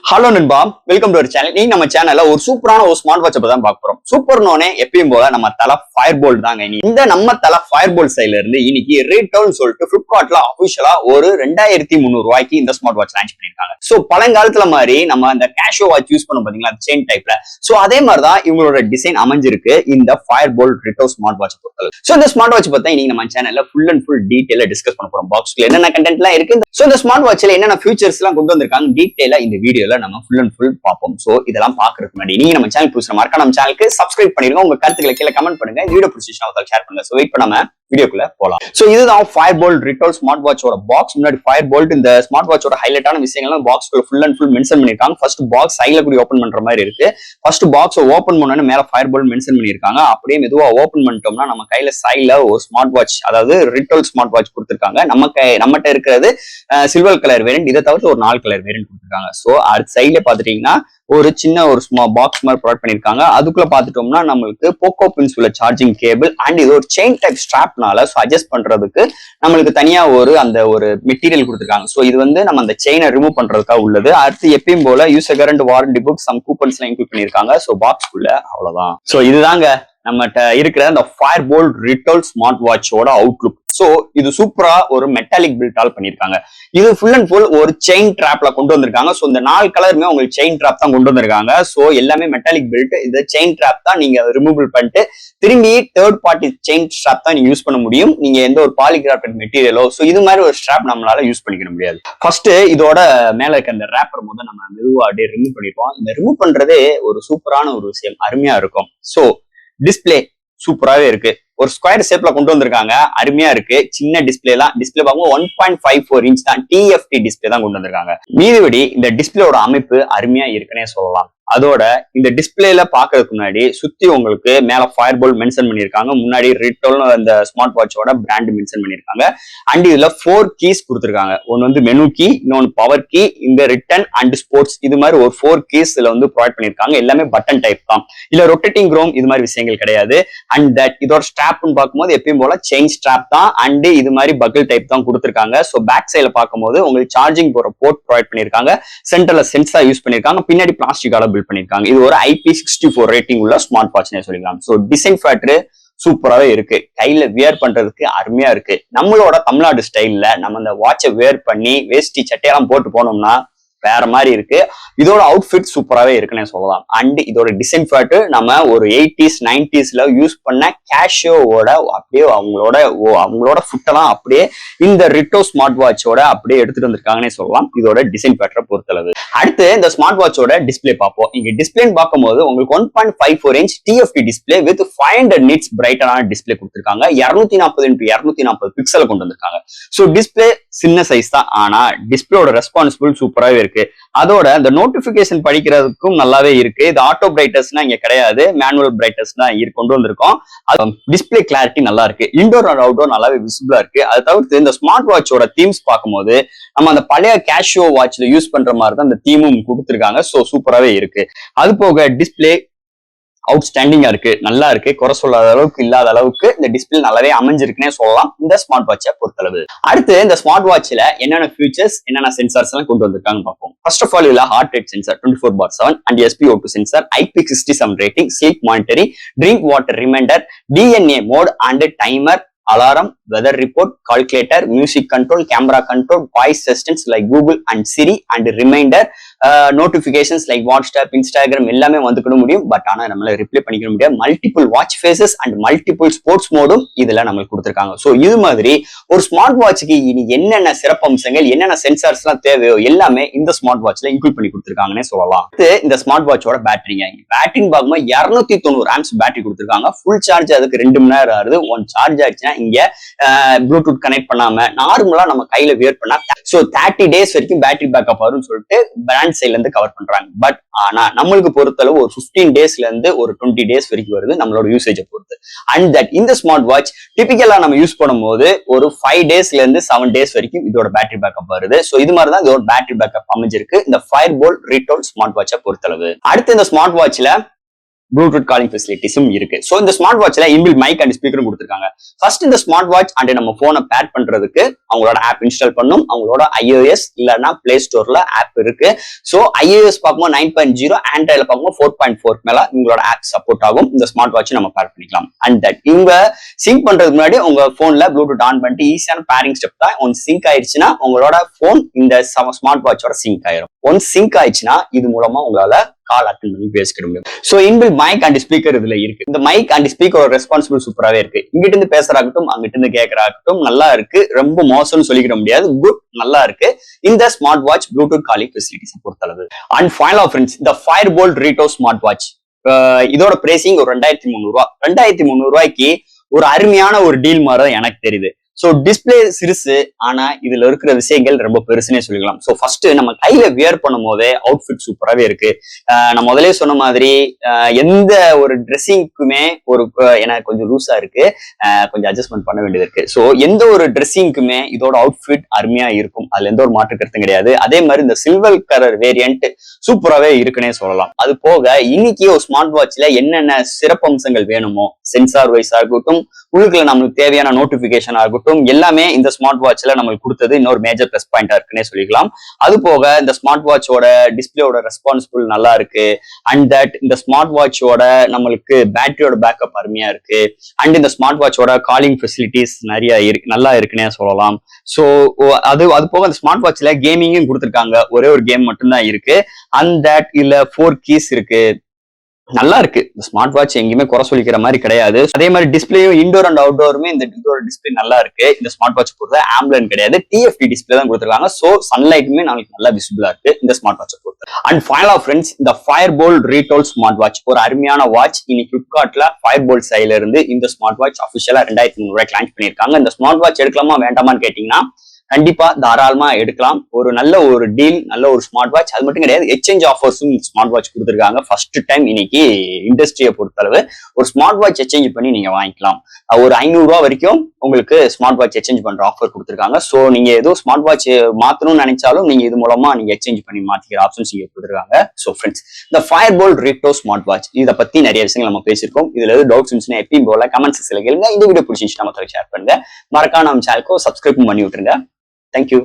Hello நண்பா, welcome to our channel. நீங்க நம்ம சேனல்ல ஒரு சூப்பரான ஒரு ஸ்மார்ட் வாட்ச் தான் பார்க்க போறோம். சூப்பர்னோனே எப்பயும் போல நம்ம தலை ஃபயர் போல்ட் தாங்க. இந்த நம்ம தலை ஃபயர் போல்ட் சைட்ல இருந்து இன்னைக்கு ரீட்டெயில் சொல்லிட்டு பிளிப்கார்ட்ல அபிஷியலா ஒரு 2300 ரூபாய்க்கு இந்த ஸ்மார்ட் வாட்ச் லான்ச் பண்ணிருக்காங்க. சோ பழங்காலத்துல மாதிரி நம்ம அந்த கேஷோ வாட்ச் யூஸ் பண்ணோம் பாத்தீங்களா, செயின் டைப்ல. சோ அதே மாதிரிதான் இவங்களோட டிசைன் அமைஞ்சிருக்கு இந்த ஃபயர் போல்ட் ரிட்டோ ஸ்மார்ட் வாட்ச் பொறுத்தவரை. சோ இந்த ஸ்மார்ட் வாட்ச் பத்தி இன்னைக்கு நம்ம சேனல்ல ஃபுல் அண்ட் ஃபுல் டீடைலா டிஸ்கஸ் பண்ண போறோம். பாக்ஸ்ல என்னென்ன கண்டென்ட்லாம் இருக்கு, சோ இந்த ஸ்மார்ட் வாட்ச்ல என்னென்ன ஃபியூச்சர்ஸ் எல்லாம் கொண்டு வந்திருக்காங்க டீடைலா இந்த வீடியோல நம்ம ஃபுல் அண்ட் ஃபுல் பார்ப்போம். சோ இதெல்லாம் பாக்குறதுக்கு முன்னாடி நீங்க நம்ம சேனல் புதுசா மறக்காம நம்ம சேனலுக்கு சப்ஸ்கிரைப் பண்ணிருங்க. உங்க கருத்துக்களை கீழே கமெண்ட் பண்ணுங்க. வீடியோ பிடிச்சிருந்தா ஒருத்தர் ஷேர் பண்ணுங்க. சோ வெயிட் பண்ணாம வீடியோக்குள்ள போலாம். சோ இதுதான் ஃபயர் போல்ட் ரிட்டோ ஸ்மார்ட் வாட்சோட பாக்ஸ். முன்னாடி ஃபயர் போல்ட் இந்த ஸ்மார்ட் வாட்சோட ஹைலைட்டான விஷயங்கள்லாம் பாக்ஸ்க்குள்ள ஃபுல் அண்ட் ஃபுல் மென்ஷன் பண்ணிருக்காங்க. ஃபர்ஸ்ட் பாக்ஸ் சைடுல கூட ஓபன் பண்ற மாதிரி இருக்கு. ஃபர்ஸ்ட் பாக்ஸ் ஓபன் பண்ணோன்னு மேல ஃபயர் போல்ட் மென்ஷன் பண்ணிருக்காங்க. அப்படியே மெதுவா ஓபன் பண்ணிட்டோம்னா நம்ம கையில சைடுல ஒரு ஸ்மார்ட் வாட்ச், அதாவது ரிட்டோ ஸ்மார்ட் வாட்ச் கொடுத்திருக்காங்க. நம்மகிட்ட இருக்கிறது சில்வர் கலர் வேரியன்ட். இதை தவிர்த்து ஒரு 4 கலர் வேரியன்ட் கொடுத்திருக்காங்க. சோ அது சைடுல பாத்துட்டீங்கன்னா ஒரு சின்ன ஒரு பாக்ஸ் மாதிரி ப்ரொவைட் பண்ணிருக்காங்க. அதுக்குள்ள பாத்துட்டோம்னா நம்மளுக்கு போக்கோ பின்ஸ் உள்ள சார்ஜிங் கேபிள் அண்ட் இது ஒரு செயின் டைப் ஸ்ட்ராப்னால அட்ஜஸ்ட் பண்றதுக்கு நம்மளுக்கு தனியா ஒரு மெட்டீரியல் கொடுத்திருக்காங்க. சோ இது நம்ம அந்த செயினை ரிமூவ் பண்றதுக்காக உள்ளது. அடுத்து எப்பயும் போல யூசர் கரண்ட் வாரண்டி புக் சம் கூப்பன்ஸ் எல்லாம் இன்க்ளூட் பண்ணிருக்காங்க. சோ பாக்ஸ்க்குள்ள அவ்வளவுதான். சோ இதுதாங்க நம்மகிட்ட இருக்கிற அந்த ஃபயர் போல்ட் ரிட்டோ ஸ்மார்ட் வாட்சோட அவுட்லுக். சோ இது சூப்பரா ஒரு மெட்டாலிக் பில்டால் பண்ணிருக்காங்க. இது ஃபுல் அண்ட் ஃபுல் ஒரு செயின் டிராப்ல கொண்டு வந்திருக்காங்க. சோ இந்த 4 கலருமே உங்களுக்கு செயின் டிராப் தான் கொண்டு வந்திருக்காங்க. சோ எல்லாமே மெட்டாலிக் பில்ட். இந்த செயின் டிராப் தான் நீங்க ரிமூவல் பண்ணிட்டு திரும்பி தேர்ட் பார்ட்டி செயின் ஸ்ட்ராப் தான் நீங்க யூஸ் பண்ண முடியும். நீங்க எந்த ஒரு பாலிகிராஃபிக் மெட்டீரியலோ இது மாதிரி ஒரு ஸ்ட்ராப் நம்மளால யூஸ் பண்ணிக்க முடியாது. ஃபர்ஸ்ட் இதோட மேல இருக்க இந்த ரேப்பர் நம்ம மெதுவா அப்படியே ரிமூவ் பண்ணிடுவோம். இந்த ரிமூவ் பண்றதே ஒரு சூப்பரான ஒரு விஷயம், அருமையா இருக்கும். சோ டிஸ்பிளே சூப்பராகவே இருக்கு. ஒரு ஸ்கொயர் ஷேப்ல கொண்டு வந்திருக்காங்க, அருமையா இருக்கு. சின்ன டிஸ்பிளே பார்க்கும்போது 1.54 இன்ச் தான், டிஎஃப்டி டிஸ்பிளே தான் கொண்டு வந்திருக்காங்க. மீதிபடி இந்த டிஸ்பிளேயோட அமைப்பு அருமையா இருக்குன்னே சொல்லலாம். அதோட இந்த டிஸ்பிளேல பாக்குறதுக்கு முன்னாடி சுத்தி உங்களுக்கு மேல ஃபயர் போல்ட் மென்ஷன் பண்ணிருக்காங்க. முன்னாடி ரிட்டோல் அந்த ஸ்மார்ட் வாட்சோட பிராண்ட் மென்ஷன் பண்ணிருக்காங்க. அண்ட் இதுல 4 கீஸ் கொடுத்திருக்காங்க. ஒன்னு மெனு கீ, இன்னொன்னு பவர் கீ, இந்த ரிட்டன் அண்ட் ஸ்போர்ட்ஸ், இது மாதிரி ஒரு 4 கீஸ் இதுல ப்ரொவைட் பண்ணிருக்காங்க. எல்லாமே பட்டன் டைப் தான், இல்ல ரொட்டேட்டிங் க்ரோம் இது மாதிரி விஷயங்கள் கிடையாது. அண்ட் தட் இதோட ஸ்ட்ராப்னு பார்க்கும்போது எப்பயும் போல செயின் ஸ்ட்ராப் தான் அண்ட் இது மாதிரி பக்கிள் டைப் தான் கொடுத்திருக்காங்க. சோ பேக் சைட்ல பார்க்கும்போது உங்களுக்கு சார்ஜிங் போற போர்ட் ப்ரொவைட் பண்ணிருக்காங்க. சென்டர்ல சென்சார் யூஸ் பண்ணிருக்காங்க. பின்னாடி பிளாஸ்டிக்கால பில்ட் பண்ணிருக்காங்க. இது ஒரு IP64 ரேட்டிங் உள்ள ஸ்மார்ட் வாட்ச்னே சொல்லிக்கலாம். சோ டிசைன் ஃபேக்டர் சூப்பராகவே இருக்கு. கையில வியர் பண்றதுக்கு அருமையா இருக்கு. நம்மளோட தமிழ்நாடு ஸ்டைல்ல நம்ம அந்த வாட்சை வியர் பண்ணி வேஷ்டி சட்டையெல்லாம் போட்டு போனோம்னா வேற மாதிரி இருக்கு. இதோட அவுட்ஃபிட் சூப்பராகவே இருக்குன்னு சொல்லலாம். அண்ட் இதோட டிசைன் ஃபேக்டர் நம்ம ஒரு 80s 90sல யூஸ் பண்ண கேஷியோவோட அப்படியே அவங்களோட ஃபுட்டெல்லாம் அப்படியே இந்த ரிட்டோ ஸ்மார்ட் வாட்சோட அப்படியே எடுத்துட்டு வந்திருக்காங்கன்னே சொல்லலாம். இதோட டிசைன் ஃபேக்டரை பொறுத்தளவு. அடுத்து இந்த ஸ்மார்ட் வாட்சோட டிஸ்பிளே பார்ப்போம். இங்க டிஸ்பிளேன்னு பார்க்கும்போது உங்களுக்கு 1.54 inch TFT display with 500 nits பிரைட்டனான டிஸ்பிளே கொடுத்திருக்காங்க. 240x240 பிக்சல் கொண்டு வந்திருக்காங்க. சோ டிஸ்பிளே சின்ன சைஸ் தான், ஆனா டிஸ்பிளேயோட ரெஸ்பான்சிபிள் சூப்பராகவே இருக்கு. அதோட இந்த நோட்டிபிகேஷன் படிக்கிறதுக்கும் நல்லாவே இருக்கு. இது ஆட்டோ பிரைட்னஸ்னா இங்க கிடையாது, மேனுவல் பிரைட்னஸ் தான் கொண்டு வந்திருக்கோம். டிஸ்பிளே கிளாரிட்டி நல்லா இருக்கு. இன்டோர் அண்ட் அவுட்டோர் நல்லாவே விசிபிளா இருக்கு. அதை தவிர்த்து இந்த ஸ்மார்ட் வாட்சோட தீம்ஸ் பார்க்கும்போது நம்ம அந்த பழைய கேஷியோ வாட்ச்ல யூஸ் பண்ற மாதிரி தான் இந்த தீமும் கொடுத்திருக்காங்க. சோ சூப்பராகவே இருக்கு. அது போக டிஸ்பிளே அவுட்ஸ்டாண்டிங்கா இருக்கு, நல்லா இருக்கு. குறை சொல்லாத அளவுக்கு இல்லாத அளவுக்கு இந்த டிஸ்பிளே நல்லாவே அமைஞ்சிருக்குன்னே சொல்லலாம் இந்த ஸ்மார்ட் வாட்சை பொறுத்தளவு. அடுத்து இந்த ஸ்மார்ட் வாட்ச்ல என்னென்ன ஃபீச்சர்ஸ், என்னென்ன சென்சார்ஸ் எல்லாம் கொண்டு வந்திருக்காங்க பார்ப்போம். ஃபர்ஸ்ட் ஆஃப் ஆல் இதுல heart rate sensor 24/7 and SpO2 sensor, IP67 rating, sleep monitoring, drink water reminder, DNA mode and timer, alarm, weather report, calculator, music control, camera control, voice assistance like Google and Siri and reminder, notifications like WhatsApp, Instagram எல்லாமே வந்துக்கிட முடியும். But ஆனா நம்மளால reply பண்ணிக்க முடியாது. Multiple watch faces and multiple sports மோடும் இதுல நம்மளுக்கு கொடுத்திருக்காங்க. சோ இது மாதிரி ஒரு ஸ்மார்ட் வாட்சுக்கு இனி என்னென்ன சிறப்பம்சங்கள், என்னென்ன சென்சார்ஸ் எல்லாம் தேவையோ எல்லாமே இந்த ஸ்மார்ட் வாட்ச்ல இன்க்ளூட் பண்ணி கொடுத்திருக்காங்கன்னே சொல்லலாம். இந்த ஸ்மார்ட் வாட்சோட பேட்டரிங்க, பேட்டரின்னு பார்க்கும்போது 290 ஆம்ஸ் பேட்டரி கொடுத்திருக்காங்க. ஃபுல் சார்ஜ் அதுக்கு 2 மணி நேரம் ஆகுது. ஒன் சார்ஜ் ஆச்சுன்னா இங்க ப்ளூடூத் கனெக்ட் பண்ணாம நார்மலா நம்ம கையில வியர் பண்ணா 30 டேஸ் வரைக்கும் பேட்டரி பேக்கப் வரும்னு சொல்லிட்டு பிராண்ட் சைட்ல இருந்து கவர் பண்றாங்க. பட் ஆனா நம்மளுக்கு பொறுத்தளவு ஒரு 15 டேஸ்ல இருந்து ஒரு 20 டேஸ் வரைக்கும் வருது நம்மளோட யூசேஜை பொறுத்து. அண்ட் தட் இந்த ஸ்மார்ட் வாட்ச் டிபிக்கலா நம்ம யூஸ் பண்ணும்போது ஒரு 5 டேஸ்ல இருந்து 7 டேஸ் வரைக்கும் இதோட பேட்டரி பேக்கப் வருது. சோ இது மாதிரி தான் இதோட பேட்டரி பேக்கப் அமைஞ்சிருக்கு இந்த ஃபயர் போல்ட் ரிட்டோ ஸ்மார்ட் வாட்சை பொறுத்தளவு. அடுத்து இந்த ஸ்மார்ட் வாட்ச்ல ப்ளூடூத் காலிங் ஃபெசிலிட்டிஸும் இருக்கு. ஸோ இந்த ஸ்மார்ட் வாட்ச்ல இன்பில் மைக் அண்ட் ஸ்பீக்கரும் கொடுத்துருக்காங்க. ஃபர்ஸ்ட் இந்த ஸ்மார்ட் வாட்ச் அண்ட் நம்ம போனை பேர் பண்றதுக்கு அவங்களோட ஆப் இன்ஸ்டால் பண்ணும். அவங்களோட iOS இல்லைன்னா பிளே ஸ்டோர்ல ஆப் இருக்கு. ஸோ iOS பார்க்கும்போது 9.0, ஆண்ட்ராய்ட்ல பார்க்கும்போது 4.4 மேல உங்களோட ஆப் சப்போர்ட் ஆகும். இந்த ஸ்மார்ட் வாட்ச் நம்ம பேர் பண்ணிக்கலாம். அண்ட் தட் இவங்க சிங்க் பண்றதுக்கு முன்னாடி உங்க போன்ல ப்ளூடூத் ஆன் பண்ணிட்டு ஈஸியான பேரிங் ஸ்டெப் தான். ஒன் சிங்க் ஆயிடுச்சுன்னா உங்களோட போன் இந்த ஸ்மார்ட் வாட்சோட சிங்க் ஆயிரும். ஒன் சிங்க் ஆயிடுச்சுன்னா இது மூலமா உங்களால கால் அட்டன் பண்ணி பேசிக்கிட முடியும். So inbuilt mic and speaker இதுல இருக்கு. இந்த மைக் அண்ட் ஸ்பீக்கரோட ரெஸ்பான்சிபிள் சூப்பராவே இருக்கு. இங்கிட்ட இருந்து பேசுறாகட்டும் அங்கிட்ட இருந்து கேட்கறாகட்டும் நல்லா இருக்கு. ரொம்ப மோசம்னு சொல்லிக்கிற முடியாது, குட், நல்லா இருக்கு இந்த smart watch Bluetooth calling facilities பொறுத்தளவு. அண்ட் ஃபைனல் ஃப்ரெண்ட்ஸ், இந்த ஃபயர்போல்ட் ரீட்டோ ஸ்மார்ட் வாட்ச் இதோட பிரைசிங் ஒரு 2300 ரூபாய். 2300 ரூபாய்க்கு ஒரு அருமையான ஒரு டீல் மாதிரி எனக்கு தெரியுது. சோ டிஸ்பிளே சிறுசு, ஆனா இதுல இருக்கிற விஷயங்கள் ரொம்ப பெருசுன்னே சொல்லிக்கலாம். சோ ஃபர்ஸ்ட் நம்ம கையில வியர் பண்ணும் போதே அவுட்ஃபிட் சூப்பராகவே இருக்கு. நான் முதலே சொன்ன மாதிரி எந்த ஒரு ட்ரெஸ்ஸிங்க்குமே ஒரு எனக்கு கொஞ்சம் லூஸா இருக்கு, கொஞ்சம் அட்ஜஸ்ட்மெண்ட் பண்ண வேண்டியது இருக்கு. சோ எந்த ஒரு ட்ரெஸ்ஸிங்க்குமே இதோட அவுட்ஃபிட் அருமையா இருக்கும், அதுல எந்த ஒரு மாற்று கருத்தும் கிடையாது. அதே மாதிரி இந்த சில்வர் கலர் வேரியன்ட் சூப்பராகவே இருக்குன்னே சொல்லலாம். அது போக இன்னைக்கு ஒரு ஸ்மார்ட் வாட்ச்ல என்னென்ன சிறப்பம்சங்கள் வேணுமோ, சென்சார் வைஸ் ஆகட்டும், உள்ளுக்குள்ள நம்மளுக்கு தேவையான நோட்டிபிகேஷன் ஆகட்டும், எல்லாமே இந்த ஸ்மார்ட் வாட்ச்ல நம்மளுக்கு கொடுத்தது இன்னொரு மேஜர் பிளஸ் பாயிண்டா இருக்குன்னே சொல்லிக்கலாம். அது போக இந்த ஸ்மார்ட் வாட்சோட டிஸ்பிளேயோட ரெஸ்பான்சிபிள் நல்லா இருக்கு. அண்ட் தட் இந்த ஸ்மார்ட் வாட்சோட நம்மளுக்கு பேட்டரியோட பேக்கப் அருமையா இருக்கு. அண்ட் இந்த ஸ்மார்ட் வாட்சோட காலிங் ஃபெசிலிட்டிஸ் நிறைய இருக்கு, நல்லா இருக்குன்னே சொல்லலாம். ஸோ அது போக அந்த ஸ்மார்ட் வாட்ச்ல கேமிங்கும் கொடுத்துருக்காங்க. ஒரே ஒரு கேம் மட்டும்தான் இருக்கு. அண்ட் தட் இல்ல 4 கீஸ் இருக்கு. நல்லா இருக்கு. இந்த ஸ்மார்ட் வாட்ச் எங்கேயுமே குறை சொல்லிக்கிற மாதிரி கிடையாது. அதே மாதிரி டிஸ்பிளேயும் இன்டோர் அண்ட் அவுட்டோருமே இந்த டிஸ்பிளே நல்லா இருக்கு. இந்த ஸ்மார்ட் வாட்ச் பொறுத்த ஆம்புலன் கிடையாது, டிஎஃப்டி டிஸ்பிளே தான் கொடுத்துருக்காங்க. சோ சன்லைட்டுமே நாளைக்கு நல்லா விசிபிளா இருக்கு இந்த ஸ்மார்ட் வாட்சை பொறுத்த. அண்ட் ஃபைனலா ஃப்ரெண்ட்ஸ், இந்த ஃபயர்போல்ட் ரீட்டோல் ஸ்மார்ட் வாட்ச் ஒரு அருமையான வாட்ச். இன்னைக்கு பிளிப்கார்ட்ல ஃபயர்போல்ட் சைட்ல இருந்து இந்த ஸ்மார்ட் வாட்ச் அபிஷியலா 2300 ரூபாய்க்கு லான்ச் பண்ணிருக்காங்க. இந்த ஸ்மார்ட் வாட்ச் எடுக்கலாமா வேண்டாமான்னு கேட்டீங்கன்னா கண்டிப்பா தாராளமா எடுக்கலாம். ஒரு நல்ல ஒரு டீல், நல்ல ஒரு ஸ்மார்ட் வாட்ச். அது மட்டும் கிடையாது, எக்ஸ்சேஞ்ச் ஆஃபர்ஸும் ஸ்மார்ட் வாட்ச் கொடுத்துருக்காங்க. ஃபர்ஸ்ட் டைம் இன்னைக்கு இண்டஸ்ட்ரியை பொறுத்தளவு ஒரு ஸ்மார்ட் வாட்ச் எக்ஸ்சேஞ்ச் பண்ணி நீங்க வாங்கிக்கலாம். ஒரு 500 ரூபாய் வரைக்கும் உங்களுக்கு ஸ்மார்ட் வாட்ச் எக்ஸ்சேஞ்ச் பண்ற ஆஃபர் கொடுத்துருக்காங்க. சோ நீங்க ஏதோ ஸ்மார்ட் வாட்ச் மாத்தணும்னு நினைச்சாலும் நீங்க இது மூலமா நீங்க எக்ஸ்சேஞ்ச் பண்ணி மாத்திக்கிற ஆப்ஷன்ஸ் இங்க கொடுத்துருக்காங்க. சோ ஃப்ரெண்ட்ஸ், இந்த ஃபயர்போல்ட் ரீட்டோ ஸ்மார்ட் வாட்ச் இதை பத்தி நிறைய விஷயங்கள் நம்ம பேசியிருக்கோம். இதுல எது டவுட்ஸ் இருந்துச்சுன்னா எப்பயும் போல கமெண்ட் செக்ஷன்ல கேளுங்க. இந்த வீடியோ பிடிச்சிருந்துச்சுன்னா மத்தவங்க ஷேர் பண்ணுங்க. மறக்காம நம்ம சேனலுக்கு சப்ஸ்கிரைப் பண்ணி விட்டுருங்க. Thank you.